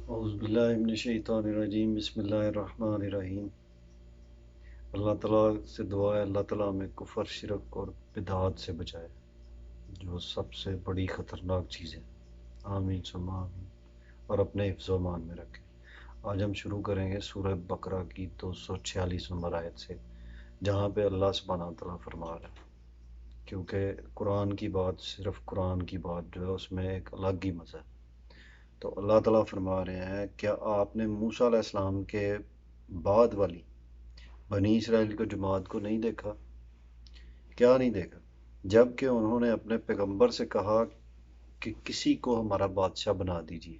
اعوذ باللہ من الشیطان الرجیم بسم اللہ الرحمن الرحیم۔ اللہ تعالیٰ سے دعا ہے اللہ تعالیٰ ہمیں کفر، شرک اور بدعات سے بچائے جو سب سے بڑی خطرناک چیز ہے۔ آمین ثم آمین، اور اپنے حفظ و امان میں رکھے۔ آج ہم شروع کریں گے سورہ بقرہ کی 246 نمبر آیت سے، جہاں پہ اللہ سبحانہ تعالیٰ فرما رہا ہے، کیونکہ قرآن کی بات، صرف قرآن کی بات جو ہے اس میں ایک الگ ہی مزہ ہے۔ تو اللہ تعالیٰ فرما رہے ہیں، کیا آپ نے موسیٰ علیہ السلام کے بعد والی بنی اسرائیل کو جماعت کو نہیں دیکھا؟ کیا نہیں دیکھا؟ جب کہ انہوں نے اپنے پیغمبر سے کہا کہ کسی کو ہمارا بادشاہ بنا دیجیے،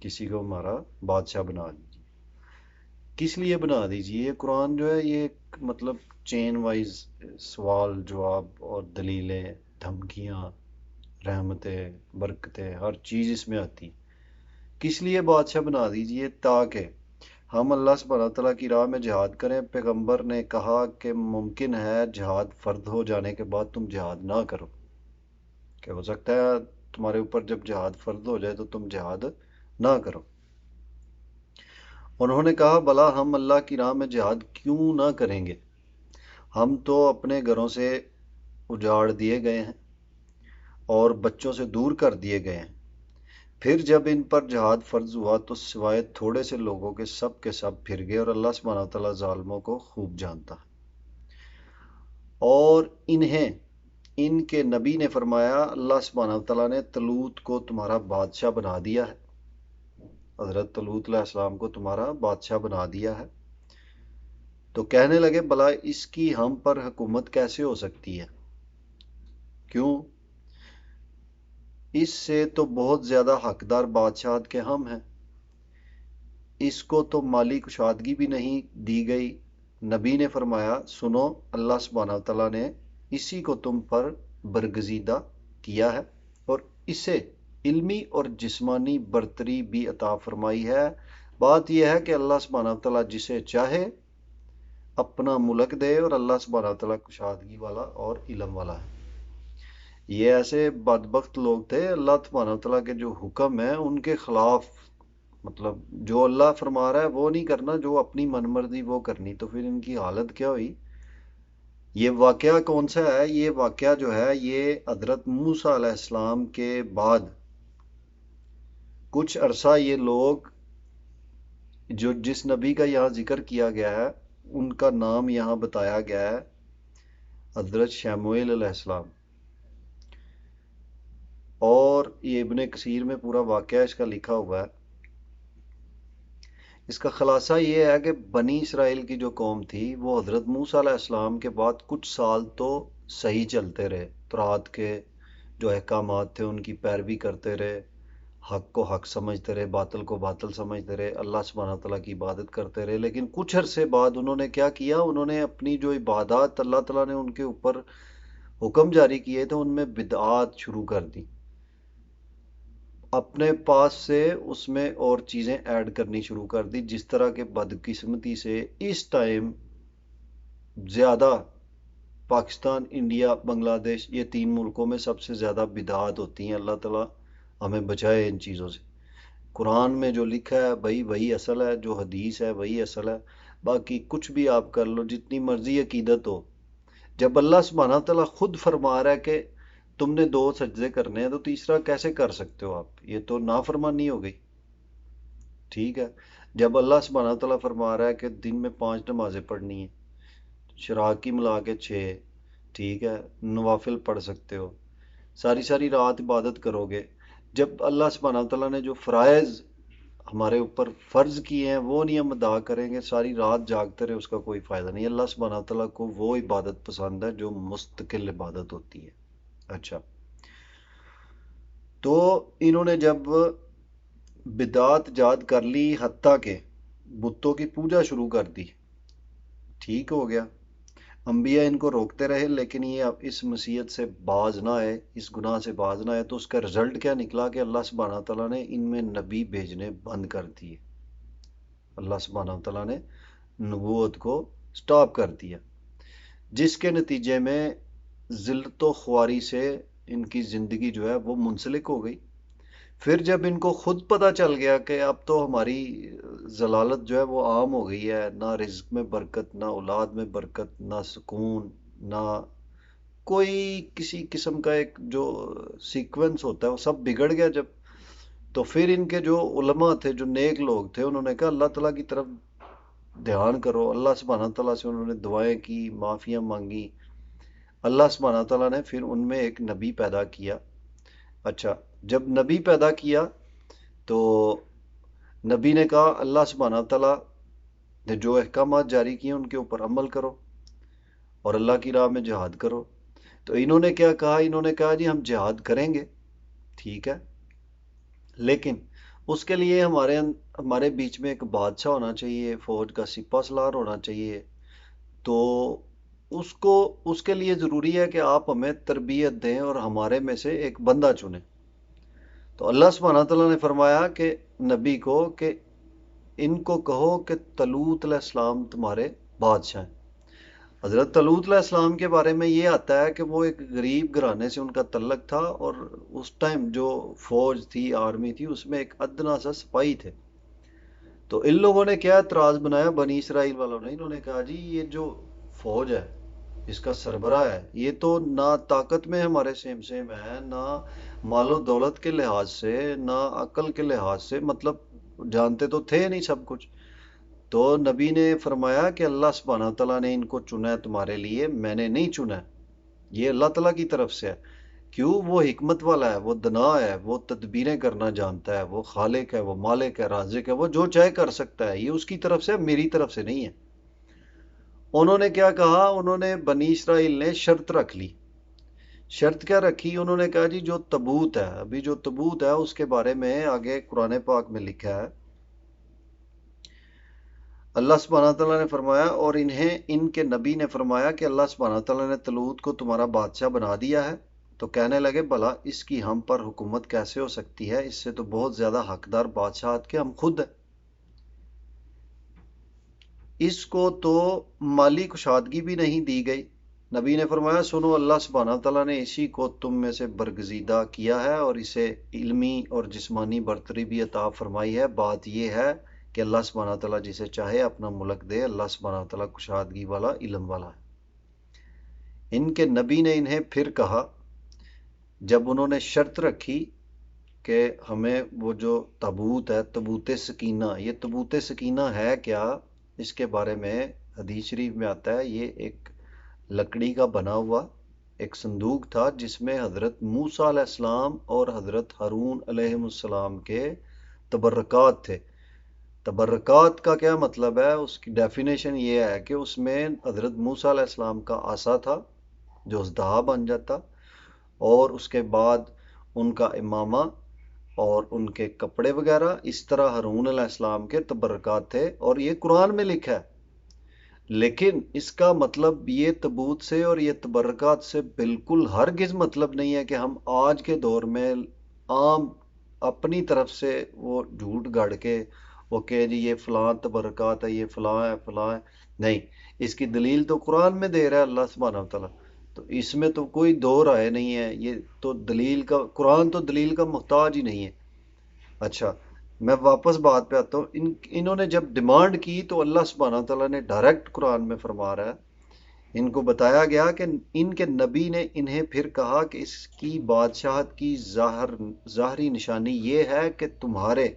کسی کو ہمارا بادشاہ بنا دیجیے۔ کس لیے بنا دیجیے؟ یہ قرآن جو ہے یہ ایک مطلب چین وائز سوال جواب اور دلیلیں، دھمکیاں، رحمتیں، برکتیں، ہر چیز اس میں آتی ہے۔ کس لیے بادشاہ بنا دیجیے؟ تاکہ ہم اللہ سبحانہ تعالیٰ کی راہ میں جہاد کریں۔ پیغمبر نے کہا کہ ممکن ہے جہاد فرض ہو جانے کے بعد تم جہاد نہ کرو، کہ ہو سکتا ہے تمہارے اوپر جب جہاد فرض ہو جائے تو تم جہاد نہ کرو۔ انہوں نے کہا بھلا ہم اللہ کی راہ میں جہاد کیوں نہ کریں گے؟ ہم تو اپنے گھروں سے اجاڑ دیے گئے ہیں اور بچوں سے دور کر دیے گئے ہیں۔ پھر جب ان پر جہاد فرض ہوا تو سوائے تھوڑے سے لوگوں کے سب پھر گئے، اور اللہ سبحانہ تعالیٰ ظالموں کو خوب جانتا ہے۔ اور ان کے نبی نے فرمایا اللہ سبحانہ تعالیٰ نے طلوت کو تمہارا بادشاہ بنا دیا ہے، حضرت طلوت علیہ السلام کو تمہارا بادشاہ بنا دیا ہے۔ تو کہنے لگے بھلا اس کی ہم پر حکومت کیسے ہو سکتی ہے؟ کیوں؟ اس سے تو بہت زیادہ حقدار بادشاہت کے ہم ہیں۔ اس کو تو مالی کشادگی بھی نہیں دی گئی۔ نبی نے فرمایا سنو، اللہ سبحانہ تعالیٰ نے اسی کو تم پر برگزیدہ کیا ہے اور اسے علمی اور جسمانی برتری بھی عطا فرمائی ہے۔ بات یہ ہے کہ اللہ سبحانہ تعالیٰ جسے چاہے اپنا ملک دے، اور اللہ سبحانہ تعالیٰ کشادگی والا اور علم والا ہے۔ یہ ایسے بدبخت لوگ تھے، اللہ سبحانہ تعالیٰ کے جو حکم ہیں ان کے خلاف، مطلب جو اللہ فرما رہا ہے وہ نہیں کرنا، جو اپنی من مرضی وہ کرنی، تو پھر ان کی حالت کیا ہوئی؟ یہ واقعہ کون سا ہے؟ یہ واقعہ جو ہے یہ حضرت موسیٰ علیہ السلام کے بعد کچھ عرصہ یہ لوگ جو جس نبی کا یہاں ذکر کیا گیا ہے ان کا نام یہاں بتایا گیا ہے، حضرت شموئیل علیہ السلام۔ اور یہ ابن کثیر میں پورا واقعہ اس کا لکھا ہوا ہے۔ اس کا خلاصہ یہ ہے کہ بنی اسرائیل کی جو قوم تھی وہ حضرت موسیٰ علیہ السلام کے بعد کچھ سال تو صحیح چلتے رہے، تورات کے جو احکامات تھے ان کی پیروی کرتے رہے، حق کو حق سمجھتے رہے، باطل کو باطل سمجھتے رہے، اللہ سبحانہ تعالیٰ کی عبادت کرتے رہے۔ لیکن کچھ عرصے بعد انہوں نے کیا کیا؟ انہوں نے اپنی جو عبادات اللہ تعالیٰ نے ان کے اوپر حکم جاری کیے تھے ان میں بدعات شروع کر دی، اپنے پاس سے اس میں اور چیزیں ایڈ کرنی شروع کر دی، جس طرح کے بدقسمتی سے اس ٹائم زیادہ پاکستان، انڈیا، بنگلہ دیش، یہ تین ملکوں میں سب سے زیادہ بدعات ہوتی ہیں۔ اللہ تعالیٰ ہمیں بچائے ان چیزوں سے۔ قرآن میں جو لکھا ہے بھائی وہی اصل ہے، جو حدیث ہے وہی اصل ہے، باقی کچھ بھی آپ کر لو، جتنی مرضی عقیدت ہو۔ جب اللہ سبحانہ تعالیٰ خود فرما رہا ہے کہ تم نے 2 سجدے کرنے ہیں تو تیسرا کیسے کر سکتے ہو آپ؟ یہ تو نافرمانی ہو گئی۔ ٹھیک ہے، جب اللہ سبحانہ تعالیٰ فرما رہا ہے کہ دن میں 5 نمازیں پڑھنی ہیں، شراک کی ملا کے 6، ٹھیک ہے، نوافل پڑھ سکتے ہو، ساری ساری رات عبادت کرو گے۔ جب اللہ سبحانہ تعالیٰ نے جو فرائض ہمارے اوپر فرض کیے ہیں وہ نہیں ہم ادا کریں گے، ساری رات جاگتے رہے، اس کا کوئی فائدہ نہیں۔ اللہ سبحانہ تعالیٰ کو وہ عبادت پسند ہے جو مستقل عبادت ہوتی ہے۔ اچھا، تو انہوں نے جب بدعات ایجاد کر لی، حتیٰ کہ بتوں کی پوجا شروع کر دی، ٹھیک ہو گیا، انبیاء ان کو روکتے رہے لیکن یہ اب اس معصیت سے باز نہ آئے، اس گناہ سے باز نہ آئے، تو اس کا رزلٹ کیا نکلا کہ اللہ سبحانہ تعالیٰ نے ان میں نبی بھیجنے بند کر دیے۔ اللہ سبحانہ تعالیٰ نے نبوت کو سٹاپ کر دیا، جس کے نتیجے میں ذلت و خواری سے ان کی زندگی جو ہے وہ منسلک ہو گئی۔ پھر جب ان کو خود پتہ چل گیا کہ اب تو ہماری ضلالت جو ہے وہ عام ہو گئی ہے، نہ رزق میں برکت، نہ اولاد میں برکت، نہ سکون، نہ کوئی کسی قسم کا ایک جو سیکوینس ہوتا ہے وہ سب بگڑ گیا جب، تو پھر ان کے جو علماء تھے، جو نیک لوگ تھے، انہوں نے کہا اللہ تعالیٰ کی طرف دھیان کرو، اللہ سبحانہ تعالیٰ سے انہوں نے دعائیں کی، معافیاں مانگی، اللہ سبحانہ تعالیٰ نے پھر ان میں ایک نبی پیدا کیا۔ اچھا، جب نبی پیدا کیا تو نبی نے کہا اللہ سبحانہ تعالیٰ نے جو احکامات جاری کیے ان کے اوپر عمل کرو اور اللہ کی راہ میں جہاد کرو۔ تو انہوں نے کیا کہا؟ انہوں نے کہا جی ہم جہاد کریں گے، ٹھیک ہے، لیکن اس کے لیے ہمارے بیچ میں ایک بادشاہ ہونا چاہیے، فوج کا سپہ سالار ہونا چاہیے، تو اس کے لیے ضروری ہے کہ آپ ہمیں تربیت دیں اور ہمارے میں سے ایک بندہ چنیں۔ تو اللہ سبحانہ تعالیٰ نے فرمایا کہ نبی کو کہ ان کو کہو کہ طلوت علیہ السلام تمہارے بادشاہ ہیں۔ حضرت طلوت علیہ السلام کے بارے میں یہ آتا ہے کہ وہ ایک غریب گھرانے سے ان کا تعلق تھا، اور اس ٹائم جو فوج تھی، آرمی تھی، اس میں ایک ادنا سا سپاہی تھے۔ تو ان لوگوں نے کیا اعتراض بنایا، بنی اسرائیل والوں نے، انہوں نے کہا جی یہ جو فوج ہے، اس کا سربراہ ہے، یہ تو نہ طاقت میں ہمارے سیم سیم ہے، نہ مال و دولت کے لحاظ سے، نہ عقل کے لحاظ سے، مطلب جانتے تو تھے نہیں سب کچھ۔ تو نبی نے فرمایا کہ اللہ سبحانہ تعالیٰ نے ان کو چنا ہے تمہارے لیے، میں نے نہیں چنا ہے، یہ اللہ تعالیٰ کی طرف سے ہے۔ کیوں؟ وہ حکمت والا ہے، وہ دنا ہے، وہ تدبیریں کرنا جانتا ہے، وہ خالق ہے، وہ مالک ہے، رازق ہے، وہ جو چاہے کر سکتا ہے، یہ اس کی طرف سے ہے، میری طرف سے نہیں ہے۔ انہوں نے کیا کہا؟ انہوں نے بنی اسرائیل نے شرط رکھ لی۔ شرط کیا رکھی؟ انہوں نے کہا جی جو تبوت ہے، ابھی جو تبوت ہے اس کے بارے میں آگے قرآن پاک میں لکھا ہے، اللہ سبحانہ تعالیٰ نے فرمایا، اور ان کے نبی نے فرمایا کہ اللہ سبحانہ تعالیٰ نے طلوت کو تمہارا بادشاہ بنا دیا ہے۔ تو کہنے لگے بھلا اس کی ہم پر حکومت کیسے ہو سکتی ہے؟ اس سے تو بہت زیادہ حقدار بادشاہت کے ہم خود ہیں۔ اس کو تو مالی کشادگی بھی نہیں دی گئی۔ نبی نے فرمایا سنو، اللہ سبحانہ تعالیٰ نے اسی کو تم میں سے برگزیدہ کیا ہے اور اسے علمی اور جسمانی برتری بھی عطا فرمائی ہے۔ بات یہ ہے کہ اللہ سبحانہ تعالیٰ جسے چاہے اپنا ملک دے، اللہ سبحانہ تعالیٰ کشادگی والا، علم والا ہے۔ ان کے نبی نے انہیں پھر کہا، جب انہوں نے شرط رکھی کہ ہمیں وہ جو تابوت ہے، تابوت سکینہ، یہ تابوت سکینہ ہے کیا؟ اس کے بارے میں حدیث شریف میں آتا ہے، یہ ایک لکڑی کا بنا ہوا ایک صندوق تھا جس میں حضرت موسیٰ علیہ السلام اور حضرت ہارون علیہ السلام کے تبرکات تھے۔ تبرکات کا کیا مطلب ہے؟ اس کی ڈیفینیشن یہ ہے کہ اس میں حضرت موسیٰ علیہ السلام کا عصا تھا جو اژدہا بن جاتا، اور اس کے بعد ان کا امامہ اور ان کے کپڑے وغیرہ، اس طرح ہارون علیہ السلام کے تبرکات تھے، اور یہ قرآن میں لکھا ہے۔ لیکن اس کا مطلب یہ تبوت سے اور یہ تبرکات سے بالکل ہرگز مطلب نہیں ہے کہ ہم آج کے دور میں عام اپنی طرف سے وہ جھوٹ گڑ کے وہ کہ جی یہ فلاں تبرکات ہے، یہ فلاں ہے، فلاں ہے، نہیں، اس کی دلیل تو قرآن میں دے رہا ہے اللہ سبحانہ تعالیٰ، تو اس میں تو کوئی دو رائے نہیں ہے، یہ تو دلیل کا، قرآن تو دلیل کا محتاج ہی نہیں ہے۔ اچھا، میں واپس بات پہ آتا ہوں۔ انہوں نے جب ڈیمانڈ کی تو اللہ سبحانہ تعالیٰ نے ڈائریکٹ قرآن میں فرما رہا ہے، ان کو بتایا گیا کہ ان کے نبی نے انہیں پھر کہا کہ اس کی بادشاہت کی ظاہری نشانی یہ ہے کہ تمہارے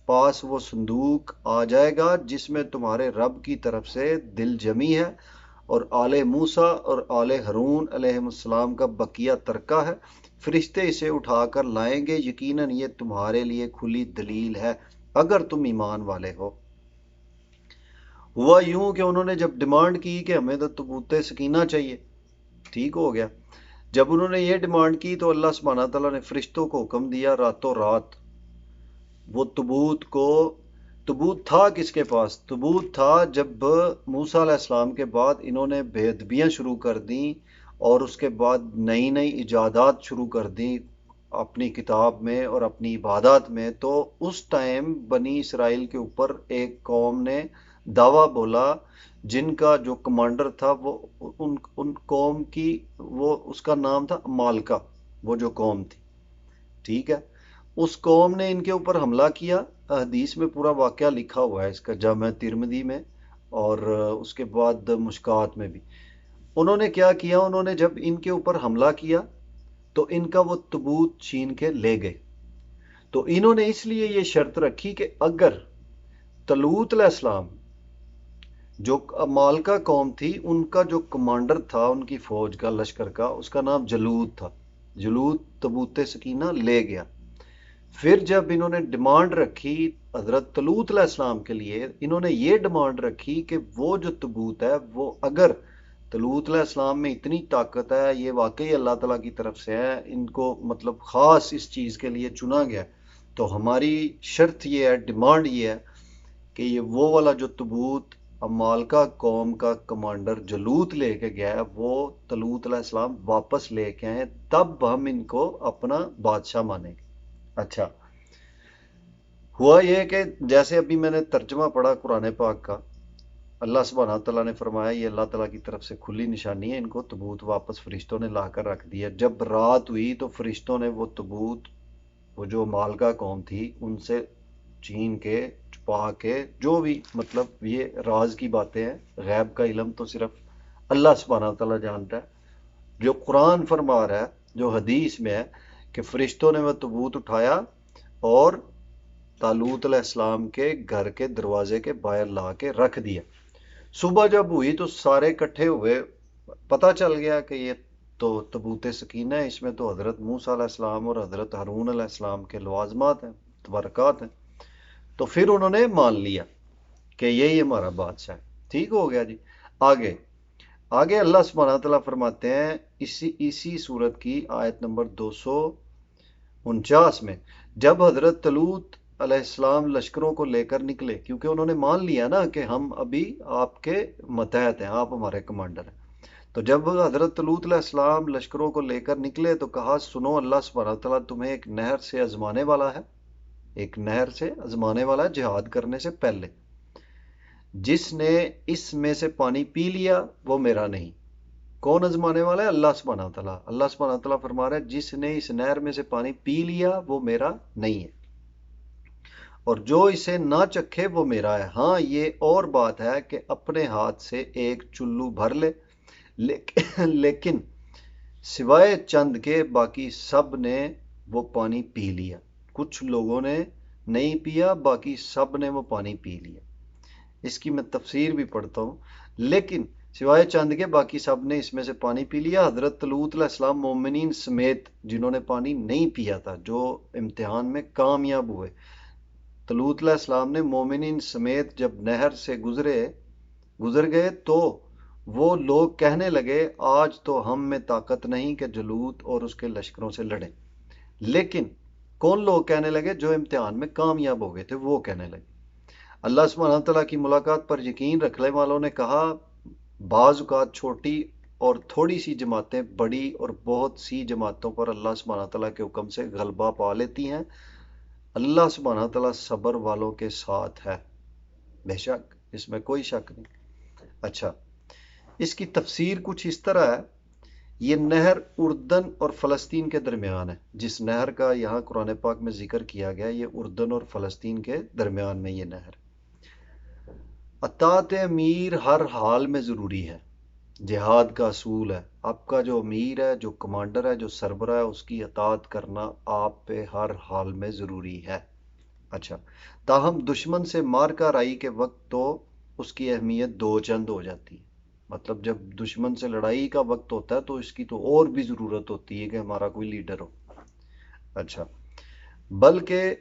پاس وہ صندوق آ جائے گا جس میں تمہارے رب کی طرف سے دل جمی ہے، اور آل موسیٰ اور آل ہارون علیہ السلام کا بقیہ ترکہ ہے، فرشتے اسے اٹھا کر لائیں گے، یقیناً یہ تمہارے لیے کھلی دلیل ہے اگر تم ایمان والے ہو۔ ہوا یوں کہ انہوں نے جب ڈیمانڈ کی کہ ہمیں تو تبوت سکینہ چاہیے، ٹھیک ہو گیا، جب انہوں نے یہ ڈیمانڈ کی تو اللہ سبحانہ تعالیٰ نے فرشتوں کو حکم دیا راتوں رات وہ تبوت تھا کس کے پاس؟ تبوت تھا جب موسیٰ علیہ السلام کے بعد انہوں نے بے ادبیاں شروع کر دیں اور اس کے بعد نئی نئی ایجادات شروع کر دیں اپنی کتاب میں اور اپنی عبادات میں، تو اس ٹائم بنی اسرائیل کے اوپر ایک قوم نے دعویٰ بولا جن کا جو کمانڈر تھا وہ ان قوم کی، وہ اس کا نام تھا مالکا، وہ جو قوم تھی، ٹھیک ہے، اس قوم نے ان کے اوپر حملہ کیا. حدیث میں پورا واقعہ لکھا ہوا ہے اس کا، جامع ترمذی میں اور اس کے بعد مشکات میں بھی. انہوں نے کیا کیا، انہوں نے جب ان کے اوپر حملہ کیا تو ان کا وہ تبوت چھین کے لے گئے. تو انہوں نے اس لیے یہ شرط رکھی کہ اگر طلوت علیہ السلام جو مالکہ قوم تھی، ان کا جو کمانڈر تھا ان کی فوج کا، لشکر کا، اس کا نام جلود تھا، جلود تبوت سکینہ لے گیا. پھر جب انہوں نے ڈیمانڈ رکھی حضرت طلوت علیہ السلام کے لیے، انہوں نے یہ ڈیمانڈ رکھی کہ وہ جو تبوت ہے وہ اگر طلوت علیہ السلام میں اتنی طاقت ہے، یہ واقعی اللہ تعالیٰ کی طرف سے ہے، ان کو مطلب خاص اس چیز کے لیے چنا گیا، تو ہماری شرط یہ ہے، ڈیمانڈ یہ ہے کہ یہ وہ والا جو تبوت مالکہ قوم کا کمانڈر جلوت لے کے گیا ہے وہ طلوت علیہ السلام واپس لے کے آئیں، تب ہم ان کو اپنا بادشاہ مانیں گے. اچھا، ہوا یہ کہ جیسے ابھی میں نے ترجمہ پڑھا قرآن پاک کا، اللہ سبحانہ تعالیٰ نے فرمایا یہ اللہ تعالیٰ کی طرف سے کھلی نشانی ہے، ان کو تبوت واپس فرشتوں نے لا کر رکھ دیا. جب رات ہوئی تو فرشتوں نے وہ تبوت، وہ جو مالکہ قوم تھی، ان سے چھین کے، چھپا کے، جو بھی مطلب یہ راز کی باتیں ہیں، غیب کا علم تو صرف اللہ سبحانہ تعالیٰ جانتا ہے. جو قرآن فرما رہا ہے، جو حدیث میں ہے کہ فرشتوں نے وہ تبوت اٹھایا اور طالوت علیہ السلام کے گھر کے دروازے کے باہر لا کے رکھ دیا. صبح جب ہوئی تو سارے اکٹھے ہوئے، پتہ چل گیا کہ یہ تو تبوت سکینہ ہے، اس میں تو حضرت موسیٰ علیہ السلام اور حضرت ہارون علیہ السلام کے لوازمات ہیں، تبرکات ہیں. تو پھر انہوں نے مان لیا کہ یہی ہمارا بادشاہ ہے. ٹھیک ہو گیا جی. آگے اللہ سبحانہ تعالیٰ فرماتے ہیں اسی صورت کی آیت نمبر 249 میں، جب حضرت طلوت علیہ السلام لشکروں کو لے کر نکلے، کیونکہ انہوں نے مان لیا نا کہ ہم ابھی آپ کے متحد ہیں، آپ ہمارے کمانڈر ہیں. تو جب حضرت طلوت علیہ السلام لشکروں کو لے کر نکلے تو کہا، سنو اللہ سبحانہ تعالیٰ تمہیں ایک نہر سے آزمانے والا ہے، ایک نہر سے آزمانے والا ہے جہاد کرنے سے پہلے. جس نے اس میں سے پانی پی لیا وہ میرا نہیں. کون آزمانے والا ہے؟ اللہ سبحانہ تعالیٰ. اللہ سبحانہ تعالیٰ فرما رہا ہے جس نے اس نہر میں سے پانی پی لیا وہ میرا نہیں ہے، اور جو اسے نہ چکھے وہ میرا ہے. ہاں یہ اور بات ہے کہ اپنے ہاتھ سے ایک چلو بھر لے، لیکن سوائے چند کے باقی سب نے وہ پانی پی لیا. کچھ لوگوں نے نہیں پیا، باقی سب نے وہ پانی پی لیا. اس کی میں تفسیر بھی پڑھتا ہوں. لیکن سوائے چند کے باقی سب نے اس میں سے پانی پی لیا. حضرت طلوت علیہ السلام مومنین سمیت جنہوں نے پانی نہیں پیا تھا، جو امتحان میں کامیاب ہوئے، طلوت علیہ السلام نے مومنین سمیت جب نہر سے گزر گئے تو وہ لوگ کہنے لگے آج تو ہم میں طاقت نہیں کہ جلوت اور اس کے لشکروں سے لڑیں. لیکن کون لوگ کہنے لگے؟ جو امتحان میں کامیاب ہو گئے تھے وہ کہنے لگے. اللہ سبحانہ تعالیٰ کی ملاقات پر یقین رکھنے والوں نے کہا، بعض اوقات چھوٹی اور تھوڑی سی جماعتیں بڑی اور بہت سی جماعتوں پر اللہ سبحانہ تعالیٰ کے حکم سے غلبہ پا لیتی ہیں. اللہ سبحانہ تعالیٰ صبر والوں کے ساتھ ہے، بے شک اس میں کوئی شک نہیں. اچھا، اس کی تفسیر کچھ اس طرح ہے، یہ نہر اردن اور فلسطین کے درمیان ہے. جس نہر کا یہاں قرآن پاک میں ذکر کیا گیا یہ اردن اور فلسطین کے درمیان میں یہ نہر. اطاعت امیر ہر حال میں ضروری ہے، جہاد کا اصول ہے. آپ کا جو امیر ہے، جو کمانڈر ہے، جو سربراہ ہے، اس کی اطاعت کرنا آپ پہ ہر حال میں ضروری ہے. اچھا، تاہم دشمن سے مار کر آئی کے وقت تو اس کی اہمیت دو چند ہو جاتی ہے. مطلب جب دشمن سے لڑائی کا وقت ہوتا ہے تو اس کی تو اور بھی ضرورت ہوتی ہے کہ ہمارا کوئی لیڈر ہو. اچھا، بلکہ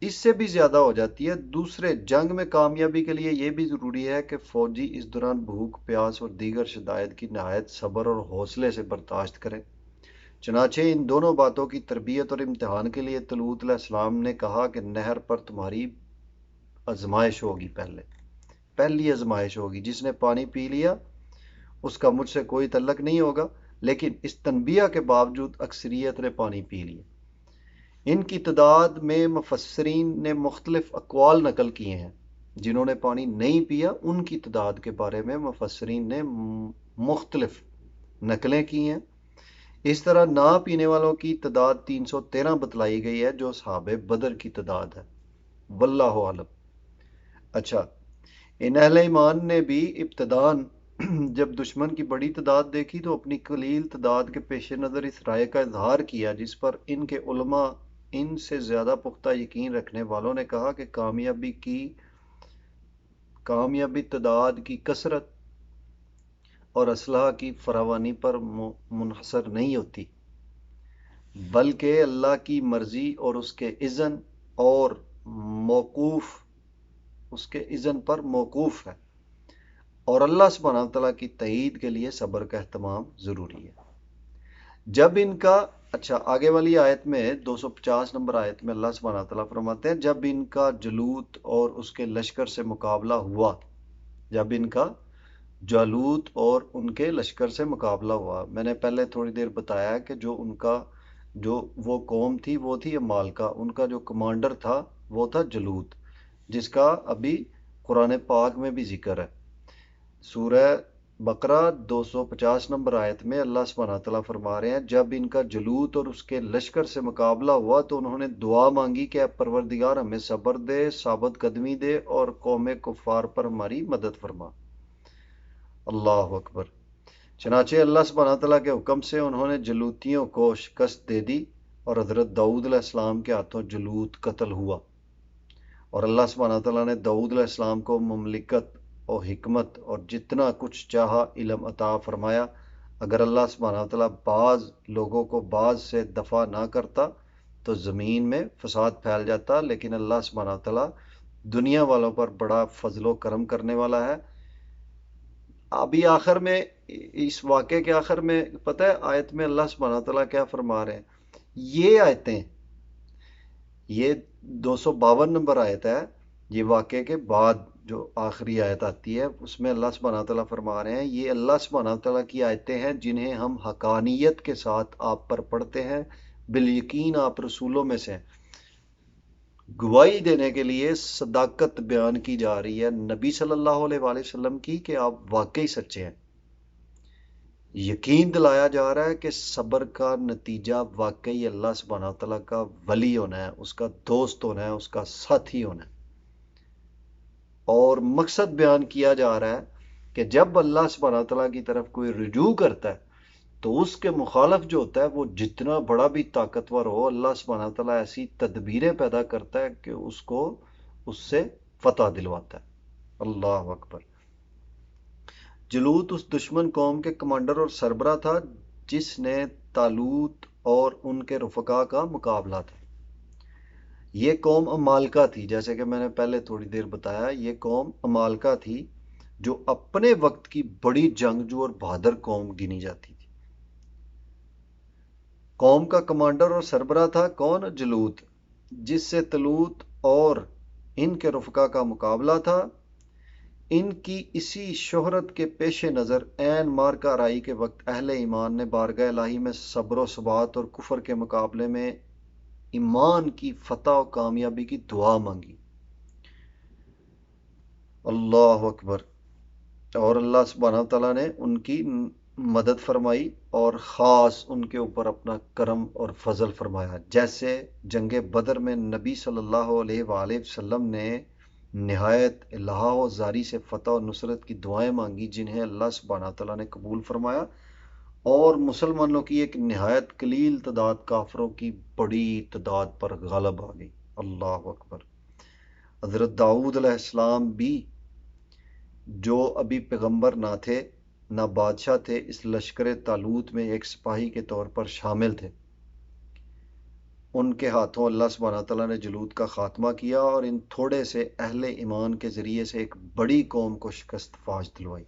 اس سے بھی زیادہ ہو جاتی ہے. دوسرے جنگ میں کامیابی کے لیے یہ بھی ضروری ہے کہ فوجی اس دوران بھوک، پیاس اور دیگر شدائد کی نہایت صبر اور حوصلے سے برداشت کریں. چنانچہ ان دونوں باتوں کی تربیت اور امتحان کے لیے طلوت علیہ السلام نے کہا کہ نہر پر تمہاری آزمائش ہوگی، پہلی آزمائش ہوگی. جس نے پانی پی لیا اس کا مجھ سے کوئی تعلق نہیں ہوگا. لیکن اس تنبیہ کے باوجود اکثریت نے پانی پی لیا. ان کی تعداد میں مفسرین نے مختلف اقوال نقل کیے ہیں. جنہوں نے پانی نہیں پیا ان کی تعداد کے بارے میں مفسرین نے مختلف نقلیں کی ہیں. اس طرح نہ پینے والوں کی تعداد 313 بتلائی گئی ہے جو صحابہ بدر کی تعداد ہے، واللہ عالم۔ اچھا، ان اہل ایمان نے بھی ابتداً جب دشمن کی بڑی تعداد دیکھی تو اپنی قلیل تعداد کے پیش نظر اس رائے کا اظہار کیا جس پر ان کے علماء ان سے زیادہ پختہ یقین رکھنے والوں نے کہا کہ کامیابی تعداد کی کثرت اور اسلحہ کی فراوانی پر منحصر نہیں ہوتی، بلکہ اللہ کی مرضی اور اس کے اذن پر موقوف ہے، اور اللہ سبحانہ وتعالیٰ کی تائید کے لیے صبر کا اہتمام ضروری ہے۔ جب ان کا اچھا آگے والی آیت میں 250 نمبر آیت میں اللہ سبحانہ وتعالیٰ فرماتے ہیں جب ان کا جلوت اور اس کے لشکر سے مقابلہ ہوا، جب ان کا جالوت اور ان کے لشکر سے مقابلہ ہوا، میں نے پہلے تھوڑی دیر بتایا کہ جو وہ قوم تھی وہ تھی عمالقہ، ان کا جو کمانڈر تھا وہ تھا جلوت، جس کا ابھی قرآن پاک میں بھی ذکر ہے۔ سورہ بقرہ 250 نمبر آیت میں اللہ سبحانہ تعالیٰ فرما رہے ہیں جب ان کا جلوت اور اس کے لشکر سے مقابلہ ہوا تو انہوں نے دعا مانگی کہ اے پروردگار ہمیں صبر دے، ثابت قدمی دے اور قوم کفار پر ہماری مدد فرما۔ اللہ اکبر۔ چنانچہ اللہ سبحانہ تعالیٰ کے حکم سے انہوں نے جلوتیوں کو شکست دے دی اور حضرت داؤد علیہ السلام کے ہاتھوں جلوت قتل ہوا، اور اللہ سبحانہ تعالیٰ نے داؤد علیہ السلام کو مملکت اور حکمت اور جتنا کچھ چاہا علم عطا فرمایا۔ اگر اللہ سبحانہ تعالیٰ بعض لوگوں کو بعض سے دفع نہ کرتا تو زمین میں فساد پھیل جاتا، لیکن اللہ سبحانہ تعالیٰ دنیا والوں پر بڑا فضل و کرم کرنے والا ہے۔ ابھی آخر میں اس واقعے کے آخر میں پتہ ہے آیت میں اللہ سبحانہ تعالیٰ کیا فرما رہے ہیں؟ یہ آیتیں، یہ 252 نمبر آیت ہے، یہ واقعے کے بعد جو آخری آیت آتی ہے اس میں اللہ سبحانہ تعالیٰ فرما رہے ہیں یہ اللہ سبحانہ تعالیٰ کی آیتیں ہیں جنہیں ہم حقانیت کے ساتھ آپ پر پڑھتے ہیں، بالیقین آپ رسولوں میں سے ہیں۔ گواہی دینے کے لیے صداقت بیان کی جا رہی ہے نبی صلی اللہ علیہ وآلہ وسلم کی کہ آپ واقعی سچے ہیں۔ یقین دلایا جا رہا ہے کہ صبر کا نتیجہ واقعی اللہ سبحانہ تعالیٰ کا ولی ہونا ہے، اس کا دوست ہونا ہے، اس کا ساتھی ہونا ہے۔ اور مقصد بیان کیا جا رہا ہے کہ جب اللہ سبحانہ تعالیٰ کی طرف کوئی رجوع کرتا ہے تو اس کے مخالف جو ہوتا ہے وہ جتنا بڑا بھی طاقتور ہو، اللہ سبحانہ تعالیٰ ایسی تدبیریں پیدا کرتا ہے کہ اس کو اس سے فتح دلواتا ہے۔ اللہ اکبر۔ جلوت اس دشمن قوم کے کمانڈر اور سربراہ تھا جس نے طالوت اور ان کے رفقا کا مقابلہ تھا۔ یہ قوم عمالقہ تھی، جیسے کہ میں نے پہلے تھوڑی دیر بتایا، یہ قوم عمالقہ تھی جو اپنے وقت کی بڑی جنگجو اور بہادر قوم گنی جاتی تھی۔ قوم کا کمانڈر اور سربراہ تھا کون؟ جلوت، جس سے طالوت اور ان کے رفقا کا مقابلہ تھا۔ ان کی اسی شہرت کے پیش نظر عین مارکہ آرائی کے وقت اہل ایمان نے بارگاہ الہی میں صبر و ثبات اور کفر کے مقابلے میں ایمان کی فتح و کامیابی کی دعا مانگی۔ اللہ اکبر۔ اور اللہ سبحانہ تعالیٰ نے ان کی مدد فرمائی اور خاص ان کے اوپر اپنا کرم اور فضل فرمایا، جیسے جنگ بدر میں نبی صلی اللہ علیہ وآلہ وسلم نے نہایت الہا و زاری سے فتح و نصرت کی دعائیں مانگی جنہیں اللہ سبحانہ تعالیٰ نے قبول فرمایا، اور مسلمانوں کی ایک نہایت قلیل تعداد کافروں کی بڑی تعداد پر غالب آ گئی۔ اللہ اکبر۔ حضرت داؤد علیہ السلام بھی جو ابھی پیغمبر نہ تھے نہ بادشاہ تھے، اس لشکر طالوت میں ایک سپاہی کے طور پر شامل تھے۔ ان کے ہاتھوں اللہ سبحانہ تعالیٰ نے جلوت کا خاتمہ کیا اور ان تھوڑے سے اہل ایمان کے ذریعے سے ایک بڑی قوم کو شکست فاش دلوائی۔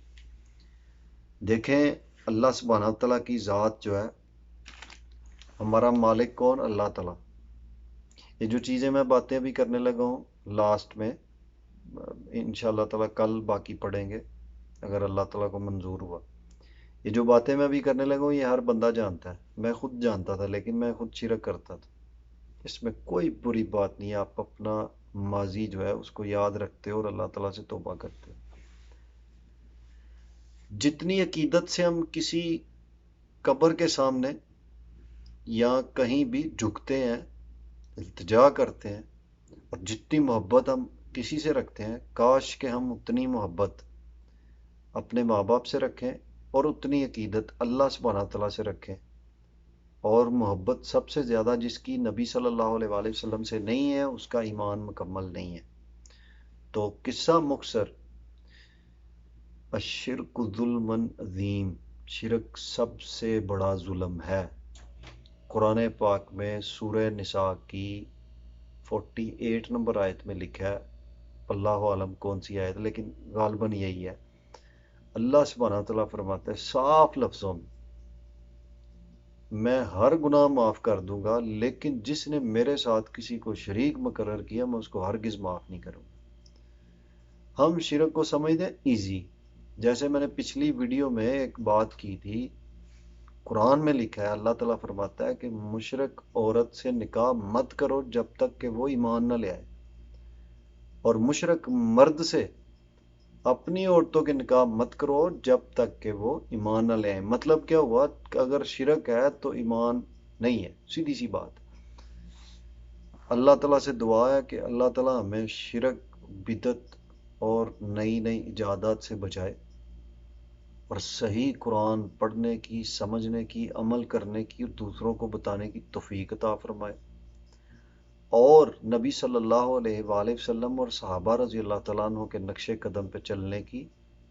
دیکھیں اللہ سبحانہ تعالیٰ کی ذات جو ہے، ہمارا مالک کون؟ اللہ تعالیٰ۔ یہ جو چیزیں میں باتیں بھی کرنے لگا ہوں لاسٹ میں، انشاءاللہ تعالیٰ کل باقی پڑھیں گے اگر اللہ تعالیٰ کو منظور ہوا۔ یہ جو باتیں میں بھی کرنے لگا ہوں یہ ہر بندہ جانتا ہے، میں خود جانتا تھا لیکن میں خود شرک کرتا تھا۔ اس میں کوئی بری بات نہیں ہے، آپ اپنا ماضی جو ہے اس کو یاد رکھتے ہو اور اللہ تعالیٰ سے توبہ کرتے ہو۔ جتنی عقیدت سے ہم کسی قبر کے سامنے یا کہیں بھی جھکتے ہیں، التجا کرتے ہیں، اور جتنی محبت ہم کسی سے رکھتے ہیں کاش کہ ہم اتنی محبت اپنے ماں باپ سے رکھیں اور اتنی عقیدت اللہ سبحانہ تعالیٰ سے رکھیں، اور محبت سب سے زیادہ جس کی نبی صلی اللہ علیہ وآلہ وسلم سے نہیں ہے اس کا ایمان مکمل نہیں ہے۔ تو قصہ مختصر، الشرک ظلم عظیم، شرک سب سے بڑا ظلم ہے۔ قرآن پاک میں سورہ نساء کی 48 نمبر آیت میں لکھا ہے، اللہ عالم کون سی آیت، لیکن غالباً یہی ہے۔ اللہ سبحانہ تعالیٰ فرماتا ہے صاف لفظوں میں ہر گناہ معاف کر دوں گا، لیکن جس نے میرے ساتھ کسی کو شریک مقرر کیا میں اس کو ہرگز معاف نہیں کروں گا۔ ہم شرک کو سمجھتے ہیں ایزی، جیسے میں نے پچھلی ویڈیو میں ایک بات کی تھی، قرآن میں لکھا ہے، اللہ تعالیٰ فرماتا ہے کہ مشرک عورت سے نکاح مت کرو جب تک کہ وہ ایمان نہ لے آئے، اور مشرک مرد سے اپنی عورتوں کے نکاح مت کرو جب تک کہ وہ ایمان نہ لے آئیں۔ مطلب کیا ہوا کہ اگر شرک ہے تو ایمان نہیں ہے، سیدھی سی بات۔ اللہ تعالیٰ سے دعا ہے کہ اللہ تعالیٰ ہمیں شرک، بدعت اور نئی نئی ایجادات سے بچائے، اور صحیح قرآن پڑھنے کی، سمجھنے کی، عمل کرنے کی اور دوسروں کو بتانے کی توفیق عطا فرمائے، اور نبی صلی اللہ علیہ وآلہ وسلم اور صحابہ رضی اللہ تعالیٰ عنہ کے نقش قدم پہ چلنے کی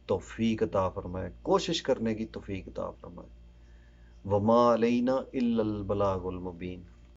توفیق عطا فرمائے، کوشش کرنے کی توفیق عطا فرمائے۔ وما علینا الا البلاغ المبین۔